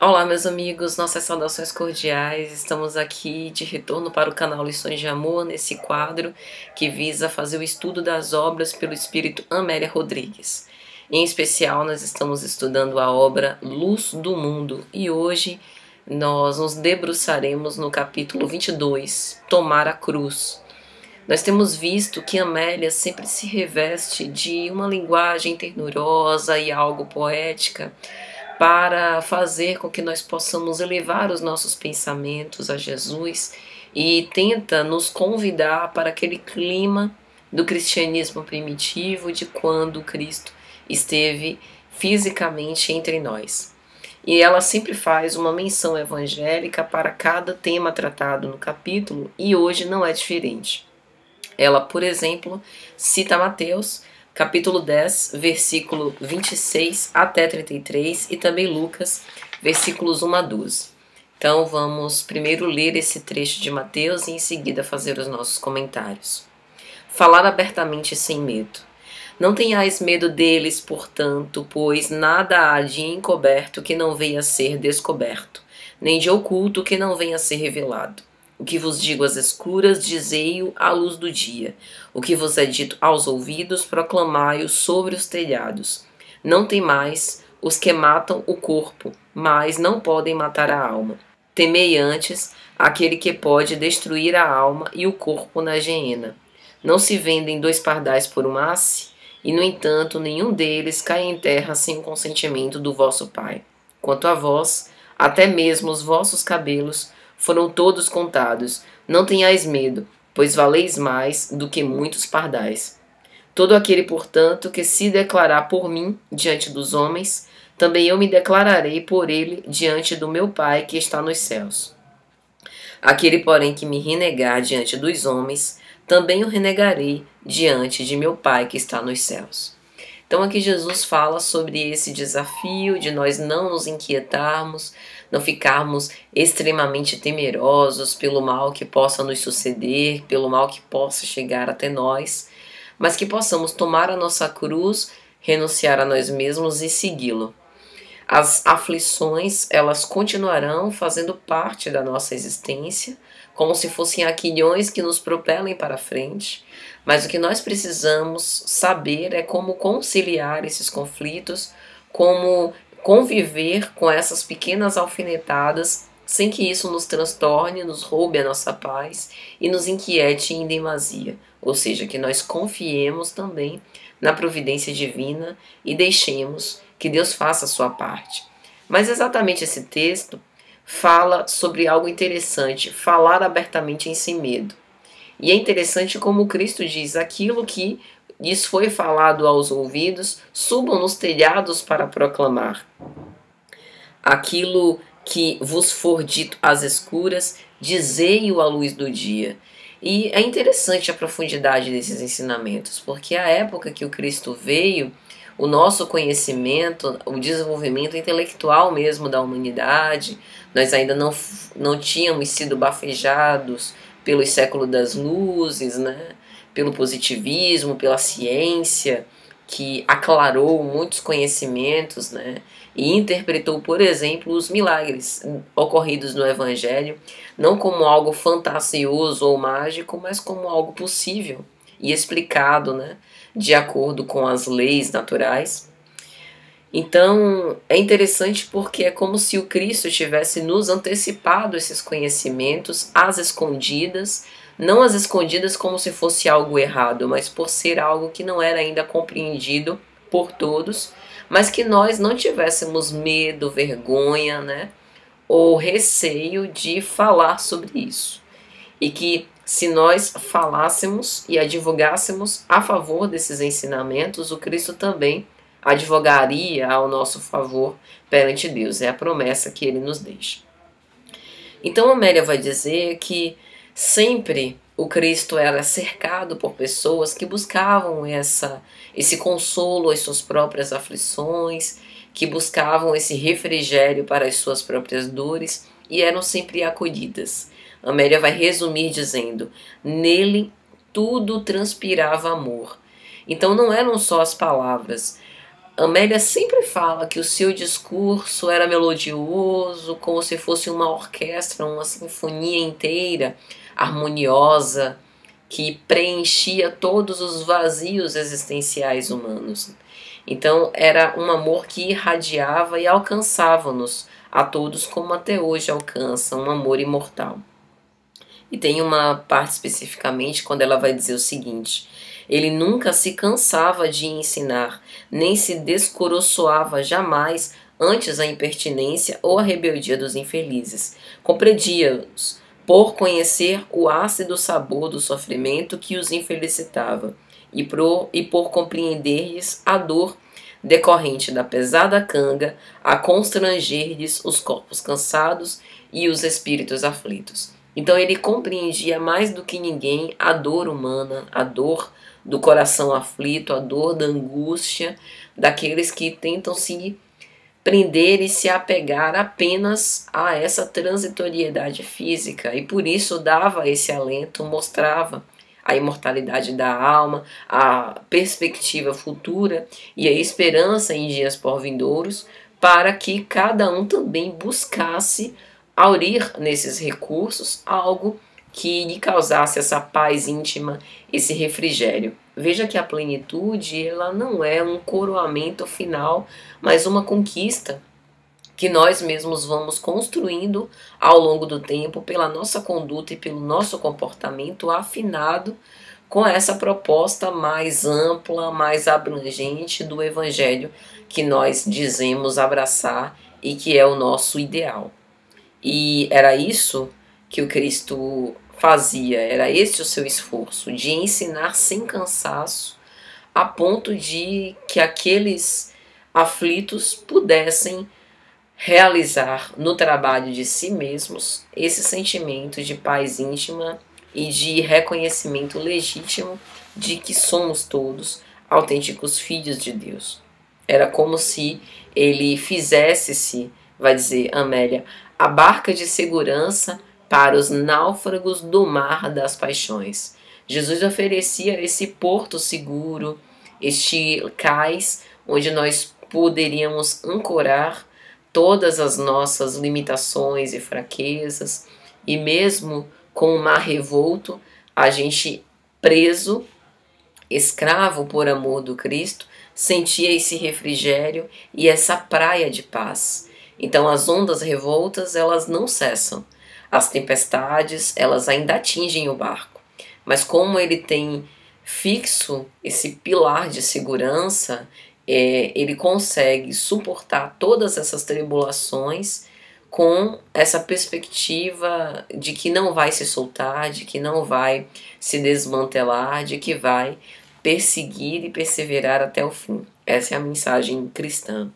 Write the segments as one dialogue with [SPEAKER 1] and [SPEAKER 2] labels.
[SPEAKER 1] Olá, meus amigos, nossas saudações cordiais. Estamos aqui de retorno para o canal Lições de Amor, nesse quadro que visa fazer o estudo das obras pelo espírito Amélia Rodrigues. Em especial, nós estamos estudando a obra Luz do Mundo e hoje nós nos debruçaremos no capítulo 22, Tomar a Cruz. Nós temos visto que Amélia sempre se reveste de uma linguagem ternurosa e algo poética para fazer com que nós possamos elevar os nossos pensamentos a Jesus e tenta nos convidar para aquele clima do cristianismo primitivo de quando Cristo esteve fisicamente entre nós. E ela sempre faz uma menção evangélica para cada tema tratado no capítulo e hoje não é diferente. Ela, por exemplo, cita Mateus, capítulo 10, versículo 26 até 33 e também Lucas, versículos 1 a 12. Então vamos primeiro ler esse trecho de Mateus e em seguida fazer os nossos comentários. Falar abertamente sem medo. Não tenhais medo deles, portanto, pois nada há de encoberto que não venha a ser descoberto, nem de oculto que não venha a ser revelado. O que vos digo às escuras, dizei-o à luz do dia. O que vos é dito aos ouvidos, proclamai-o sobre os telhados. Não temais os que matam o corpo, mas não podem matar a alma. Temei antes aquele que pode destruir a alma e o corpo na geena. Não se vendem 2 pardais por um asse? E, no entanto, nenhum deles cai em terra sem o consentimento do vosso Pai. Quanto a vós, até mesmo os vossos cabelos foram todos contados. Não tenhais medo, pois valeis mais do que muitos pardais. Todo aquele, portanto, que se declarar por mim diante dos homens, também eu me declararei por ele diante do meu Pai que está nos céus. Aquele, porém, que me renegar diante dos homens, também o renegarei diante de meu Pai que está nos céus. Então aqui Jesus fala sobre esse desafio de nós não nos inquietarmos, não ficarmos extremamente temerosos pelo mal que possa nos suceder, pelo mal que possa chegar até nós, mas que possamos tomar a nossa cruz, renunciar a nós mesmos e segui-lo. As aflições, elas continuarão fazendo parte da nossa existência, como se fossem aquilhões que nos propelem para frente, mas o que nós precisamos saber é como conciliar esses conflitos, como conviver com essas pequenas alfinetadas, sem que isso nos transtorne, nos roube a nossa paz e nos inquiete em demasia, ou seja, que nós confiemos também na providência divina e deixemos que Deus faça a sua parte. Mas exatamente esse texto fala sobre algo interessante, falar abertamente em sem medo. E é interessante como Cristo diz, aquilo que lhes foi falado aos ouvidos, subam nos telhados para proclamar. Aquilo que vos for dito às escuras, dizei-o à luz do dia. E é interessante a profundidade desses ensinamentos, porque a época que o Cristo veio, o nosso conhecimento, o desenvolvimento intelectual mesmo da humanidade, nós ainda não tínhamos sido bafejados pelos séculos das luzes, né? Pelo positivismo, pela ciência, que aclarou muitos conhecimentos, né? E interpretou, por exemplo, os milagres ocorridos no Evangelho, não como algo fantasioso ou mágico, mas como algo possível e explicado, né? De acordo com as leis naturais. Então, é interessante porque é como se o Cristo tivesse nos antecipado esses conhecimentos às escondidas, não às escondidas como se fosse algo errado, mas por ser algo que não era ainda compreendido por todos, mas que nós não tivéssemos medo, vergonha, né, ou receio de falar sobre isso. E que se nós falássemos e advogássemos a favor desses ensinamentos, o Cristo também advogaria ao nosso favor perante Deus. É a promessa que ele nos deixa. Então Amélia vai dizer que sempre o Cristo era cercado por pessoas que buscavam esse consolo às suas próprias aflições, que buscavam esse refrigério para as suas próprias dores e eram sempre acolhidas. Amélia vai resumir dizendo, nele tudo transpirava amor. Então não eram só as palavras. Amélia sempre fala que o seu discurso era melodioso, como se fosse uma orquestra, uma sinfonia inteira, harmoniosa, que preenchia todos os vazios existenciais humanos. Então era um amor que irradiava e alcançava-nos a todos como até hoje alcança, um amor imortal. E tem uma parte especificamente quando ela vai dizer o seguinte: ele nunca se cansava de ensinar, nem se descoroçoava jamais antes a impertinência ou a rebeldia dos infelizes. Compreendia-os por conhecer o ácido sabor do sofrimento que os infelicitava, e por compreender-lhes a dor decorrente da pesada canga a constranger-lhes os corpos cansados e os espíritos aflitos. Então ele compreendia mais do que ninguém a dor humana, a dor do coração aflito, a dor da angústia daqueles que tentam se prender e se apegar apenas a essa transitoriedade física, e por isso dava esse alento, mostrava a imortalidade da alma, a perspectiva futura e a esperança em dias por vindouros, para que cada um também buscasse aurir nesses recursos algo que lhe causasse essa paz íntima, esse refrigério. Veja que a plenitude, ela não é um coroamento final, mas uma conquista que nós mesmos vamos construindo ao longo do tempo pela nossa conduta e pelo nosso comportamento afinado com essa proposta mais ampla, mais abrangente do Evangelho que nós dizemos abraçar e que é o nosso ideal. E era isso que o Cristo fazia, era esse o seu esforço, de ensinar sem cansaço, a ponto de que aqueles aflitos pudessem realizar no trabalho de si mesmos esse sentimento de paz íntima e de reconhecimento legítimo de que somos todos autênticos filhos de Deus. Era como se ele fizesse-se, vai dizer Amélia, a barca de segurança para os náufragos do mar das paixões. Jesus oferecia esse porto seguro, este cais onde nós poderíamos ancorar todas as nossas limitações e fraquezas, e mesmo com o mar revolto, a gente preso, escravo por amor do Cristo, sentia esse refrigério e essa praia de paz. Então as ondas revoltas, elas não cessam. As tempestades, elas ainda atingem o barco. Mas como ele tem fixo esse pilar de segurança, ele consegue suportar todas essas tribulações com essa perspectiva de que não vai se soltar, de que não vai se desmantelar, de que vai perseguir e perseverar até o fim. Essa é a mensagem cristã.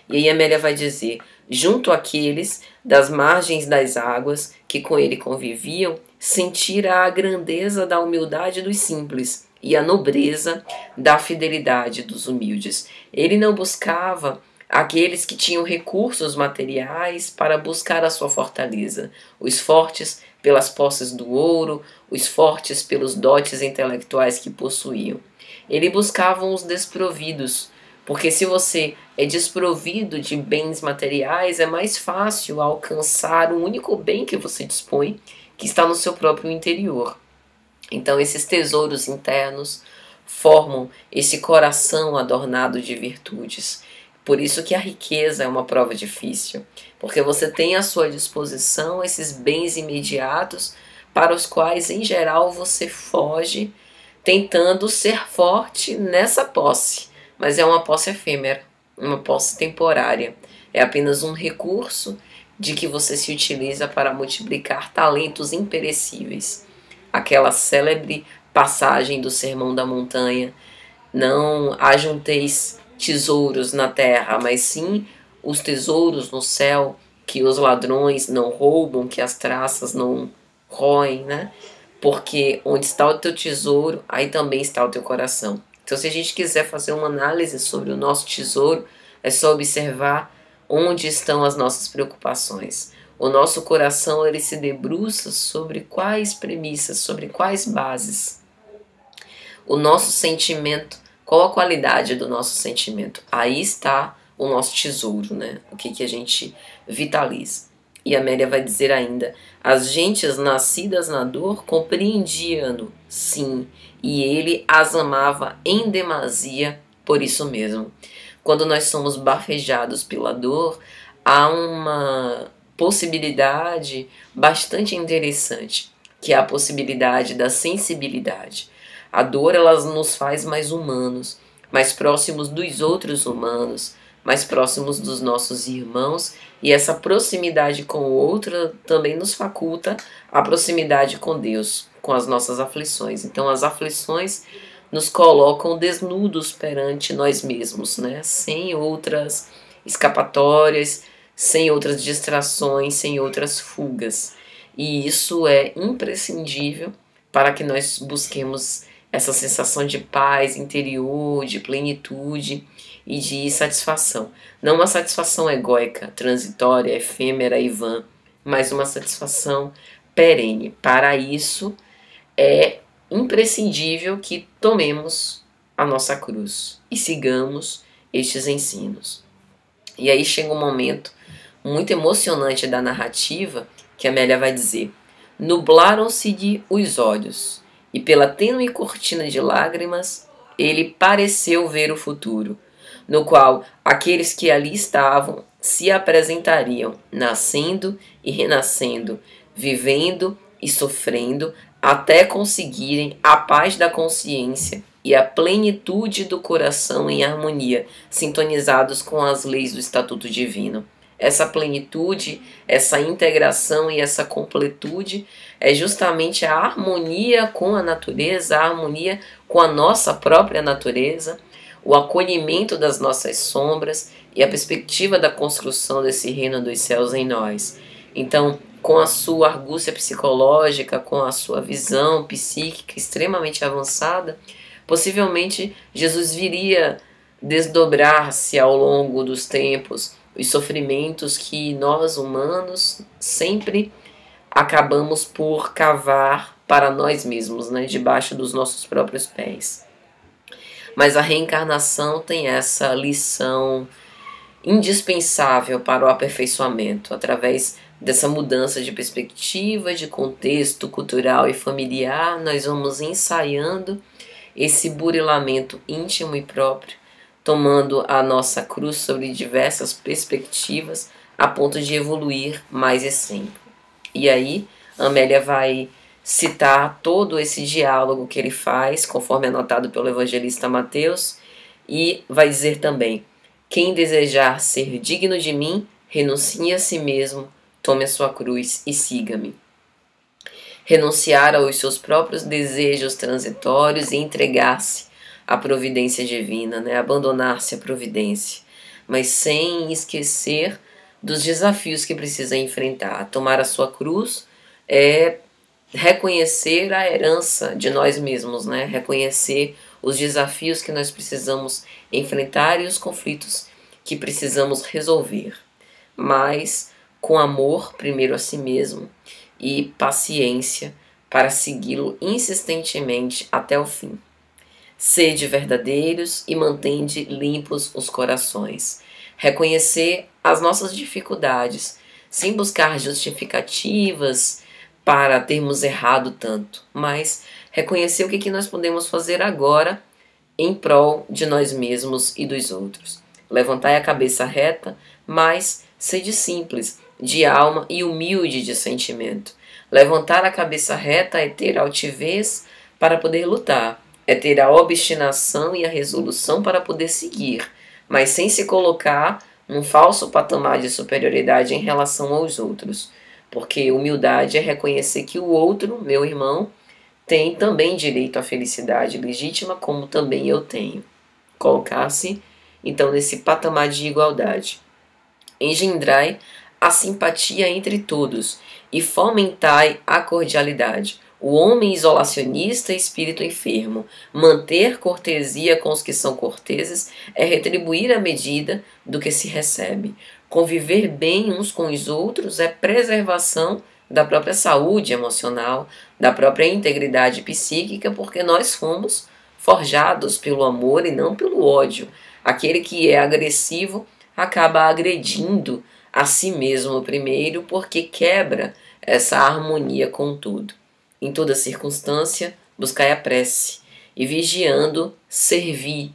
[SPEAKER 1] E aí Amélia vai dizer: junto àqueles das margens das águas que com ele conviviam, sentira a grandeza da humildade dos simples e a nobreza da fidelidade dos humildes. Ele não buscava aqueles que tinham recursos materiais para buscar a sua fortaleza, os fortes pelas posses do ouro, os fortes pelos dotes intelectuais que possuíam. Ele buscava os desprovidos, porque se você é desprovido de bens materiais, é mais fácil alcançar o único bem que você dispõe, que está no seu próprio interior. Então esses tesouros internos formam esse coração adornado de virtudes. Por isso que a riqueza é uma prova difícil, porque você tem à sua disposição esses bens imediatos para os quais, em geral, você foge tentando ser forte nessa posse. Mas é uma posse efêmera, uma posse temporária. É apenas um recurso de que você se utiliza para multiplicar talentos imperecíveis. Aquela célebre passagem do Sermão da Montanha: não ajunteis tesouros na terra, mas sim os tesouros no céu, que os ladrões não roubam, que as traças não roem, né? Porque onde está o teu tesouro, aí também está o teu coração. Então, se a gente quiser fazer uma análise sobre o nosso tesouro, é só observar onde estão as nossas preocupações. O nosso coração, ele se debruça sobre quais premissas, sobre quais bases. O nosso sentimento Qual a qualidade do nosso sentimento? Aí está o nosso tesouro, né? O que a gente vitaliza. E Amélia vai dizer ainda: as gentes nascidas na dor compreendiam-no, sim, e ele as amava em demasia por isso mesmo. Quando nós somos bafejados pela dor, há uma possibilidade bastante interessante, que é a possibilidade da sensibilidade. A dor, ela nos faz mais humanos, mais próximos dos outros humanos, mais próximos dos nossos irmãos, e essa proximidade com o outro também nos faculta a proximidade com Deus, com as nossas aflições. Então as aflições nos colocam desnudos perante nós mesmos, né? Sem outras escapatórias, sem outras distrações, sem outras fugas. E isso é imprescindível para que nós busquemos essa sensação de paz interior, de plenitude e de satisfação. Não uma satisfação egóica, transitória, efêmera e vã, mas uma satisfação perene. Para isso é imprescindível que tomemos a nossa cruz e sigamos estes ensinos. E aí chega um momento muito emocionante da narrativa que Amélia vai dizer: nublaram-se-lhe os olhos, e pela tênue cortina de lágrimas ele pareceu ver o futuro, no qual aqueles que ali estavam se apresentariam, nascendo e renascendo, vivendo e sofrendo, até conseguirem a paz da consciência e a plenitude do coração em harmonia, sintonizados com as leis do Estatuto Divino. Essa plenitude, essa integração e essa completude é justamente a harmonia com a natureza, a harmonia com a nossa própria natureza, o acolhimento das nossas sombras e a perspectiva da construção desse reino dos céus em nós. Então, com a sua argúcia psicológica, com a sua visão psíquica extremamente avançada, possivelmente Jesus viria desdobrar-se ao longo dos tempos os sofrimentos que nós humanos sempre acabamos por cavar para nós mesmos, né, debaixo dos nossos próprios pés. Mas a reencarnação tem essa lição indispensável para o aperfeiçoamento, através dessa mudança de perspectiva, de contexto cultural e familiar, nós vamos ensaiando esse burilamento íntimo e próprio, tomando a nossa cruz sobre diversas perspectivas, a ponto de evoluir mais e sempre. E aí, Amélia vai citar todo esse diálogo que ele faz, conforme anotado pelo evangelista Mateus, e vai dizer também: quem desejar ser digno de mim, renuncie a si mesmo, tome a sua cruz e siga-me. Renunciar aos seus próprios desejos transitórios e entregar-se à providência divina, né? Abandonar-se à providência, mas sem esquecer dos desafios que precisa enfrentar. Tomar a sua cruz é reconhecer a herança de nós mesmos, né? Reconhecer os desafios que nós precisamos enfrentar e os conflitos que precisamos resolver, mas com amor primeiro a si mesmo e paciência para segui-lo insistentemente até o fim. Sede verdadeiros e mantende limpos os corações. Reconhecer as nossas dificuldades, sem buscar justificativas para termos errado tanto, mas reconhecer o que nós podemos fazer agora em prol de nós mesmos e dos outros. Levantai a cabeça reta, mas sede simples, de alma e humilde de sentimento. Levantar a cabeça reta é ter altivez para poder lutar, é ter a obstinação e a resolução para poder seguir, mas sem se colocar num falso patamar de superioridade em relação aos outros. Porque humildade é reconhecer que o outro, meu irmão, tem também direito à felicidade legítima, como também eu tenho. Colocar-se, então, nesse patamar de igualdade. Engendrai a simpatia entre todos e fomentai a cordialidade. O homem isolacionista é espírito enfermo. Manter cortesia com os que são corteses é retribuir a medida do que se recebe. Conviver bem uns com os outros é preservação da própria saúde emocional, da própria integridade psíquica, porque nós fomos forjados pelo amor e não pelo ódio. Aquele que é agressivo acaba agredindo a si mesmo primeiro, porque quebra essa harmonia com tudo. Em toda circunstância, buscai a prece, e vigiando, servi.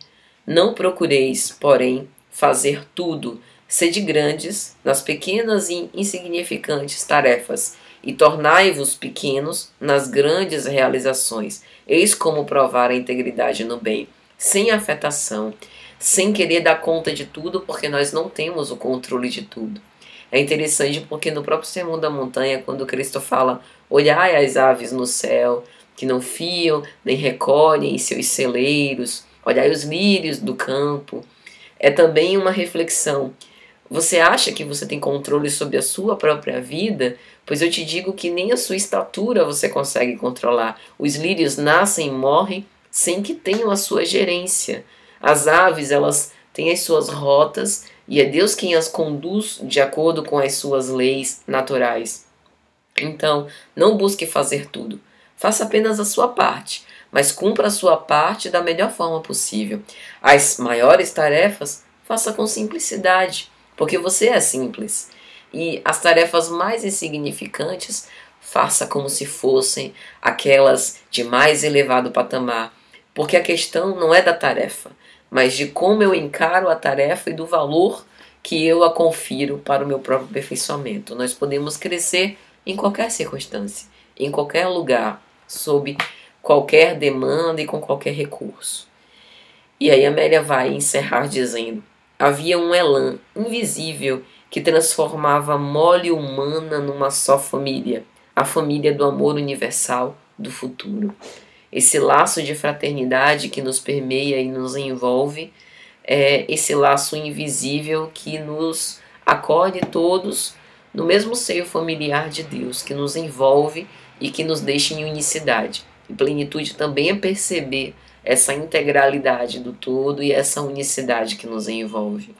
[SPEAKER 1] Não procureis, porém, fazer tudo. Sede grandes nas pequenas e insignificantes tarefas, e tornai-vos pequenos nas grandes realizações. Eis como provar a integridade no bem, sem afetação, sem querer dar conta de tudo, porque nós não temos o controle de tudo. É interessante porque no próprio Sermão da Montanha, quando Cristo fala: olhai as aves no céu, que não fiam, nem recolhem em seus celeiros, olhai os lírios do campo, é também uma reflexão. Você acha que você tem controle sobre a sua própria vida? Pois eu te digo que nem a sua estatura você consegue controlar. Os lírios nascem e morrem sem que tenham a sua gerência. As aves, elas têm as suas rotas e é Deus quem as conduz de acordo com as suas leis naturais. Então, não busque fazer tudo. Faça apenas a sua parte, mas cumpra a sua parte da melhor forma possível. As maiores tarefas, faça com simplicidade, porque você é simples. E as tarefas mais insignificantes, faça como se fossem aquelas de mais elevado patamar, porque a questão não é da tarefa, mas de como eu encaro a tarefa e do valor que eu a confiro para o meu próprio aperfeiçoamento. Nós podemos crescer em qualquer circunstância, em qualquer lugar, sob qualquer demanda e com qualquer recurso. E aí Amélia vai encerrar dizendo: havia um elan invisível que transformava a mole humana numa só família, a família do amor universal do futuro. Esse laço de fraternidade que nos permeia e nos envolve é esse laço invisível que nos acolhe todos no mesmo seio familiar de Deus, que nos envolve e que nos deixa em unicidade. E plenitude também é perceber essa integralidade do todo e essa unicidade que nos envolve.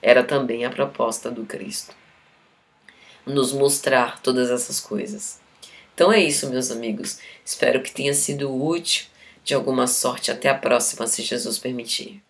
[SPEAKER 1] Era também a proposta do Cristo, nos mostrar todas essas coisas. Então é isso, meus amigos. Espero que tenha sido útil, de alguma sorte. Até a próxima, se Jesus permitir.